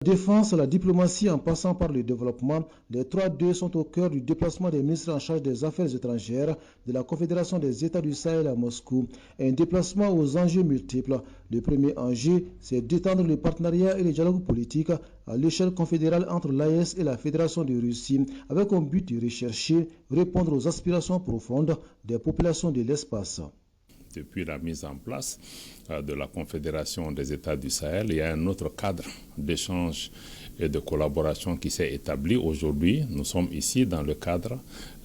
La défense, la diplomatie en passant par le développement, les 3D sont au cœur du déplacement des ministres en charge des affaires étrangères de la Confédération des États du Sahel à Moscou. Un déplacement aux enjeux multiples. Le premier enjeu, c'est d'étendre le partenariat et le dialogue politique à l'échelle confédérale entre l'AES et la Fédération de Russie, avec un but de rechercher, répondre aux aspirations profondes des populations de l'espace. Depuis la mise en place de la Confédération des États du Sahel, il y a un autre cadre d'échange et de collaboration qui s'est établi. Aujourd'hui, nous sommes ici dans le cadre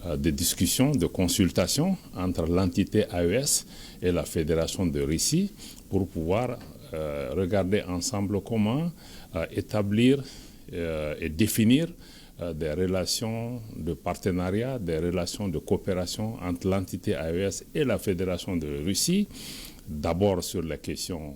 de discussions, de consultations entre l'entité AES et la Fédération de Russie pour pouvoir regarder ensemble comment établir et définir des relations de partenariat, des relations de coopération entre l'entité AES et la Fédération de Russie, d'abord sur les questions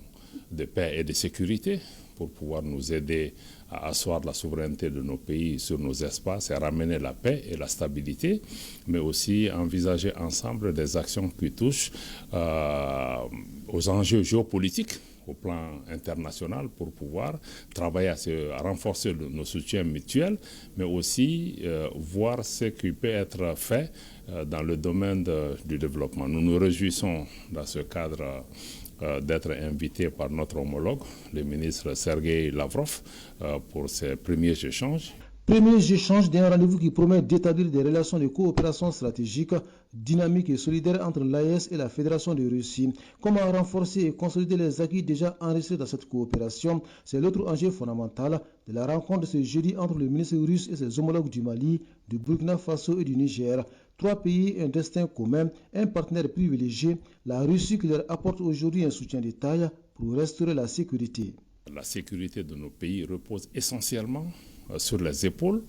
de paix et de sécurité, pour pouvoir nous aider à asseoir la souveraineté de nos pays sur nos espaces et ramener la paix et la stabilité, mais aussi envisager ensemble des actions qui touchent aux enjeux géopolitiques au plan international pour pouvoir travailler à renforcer nos soutiens mutuels, mais aussi voir ce qui peut être fait dans le domaine du développement. Nous nous réjouissons dans ce cadre d'être invités par notre homologue, le ministre Sergueï Lavrov, pour ces premiers échanges. Premiers échanges d'un rendez-vous qui promet d'établir des relations de coopération stratégique, dynamiques et solidaires entre l'AES et la Fédération de Russie. Comment renforcer et consolider les acquis déjà enregistrés dans cette coopération? C'est l'autre enjeu fondamental de la rencontre de ce jeudi entre le ministre russe et ses homologues du Mali, du Burkina Faso et du Niger. Trois pays, un destin commun, un partenaire privilégié, la Russie qui leur apporte aujourd'hui un soutien de taille pour restaurer la sécurité. La sécurité de nos pays repose essentiellement sur les épaules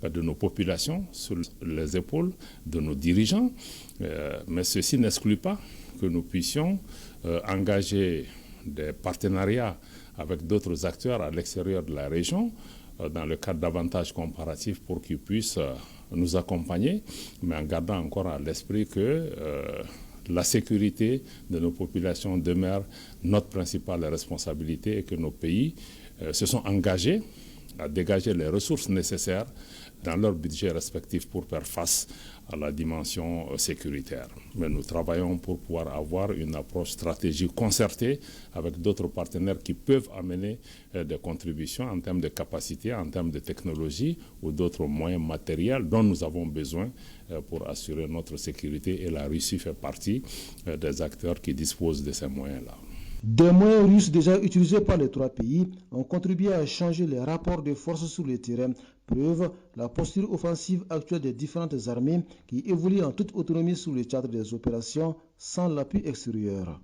de nos populations, sur les épaules de nos dirigeants, mais ceci n'exclut pas que nous puissions engager des partenariats avec d'autres acteurs à l'extérieur de la région, dans le cadre d'avantages comparatifs pour qu'ils puissent nous accompagner, mais en gardant encore à l'esprit que la sécurité de nos populations demeure notre principale responsabilité et que nos pays se sont engagés à dégager les ressources nécessaires dans leur budget respectif pour faire face à la dimension sécuritaire. Mais nous travaillons pour pouvoir avoir une approche stratégique concertée avec d'autres partenaires qui peuvent amener des contributions en termes de capacité, en termes de technologie ou d'autres moyens matériels dont nous avons besoin pour assurer notre sécurité. Et la Russie fait partie des acteurs qui disposent de ces moyens-là. Des moyens russes déjà utilisés par les trois pays ont contribué à changer les rapports de force sur le terrain. Preuve, la posture offensive actuelle des différentes armées qui évoluent en toute autonomie sous le cadre des opérations sans l'appui extérieur.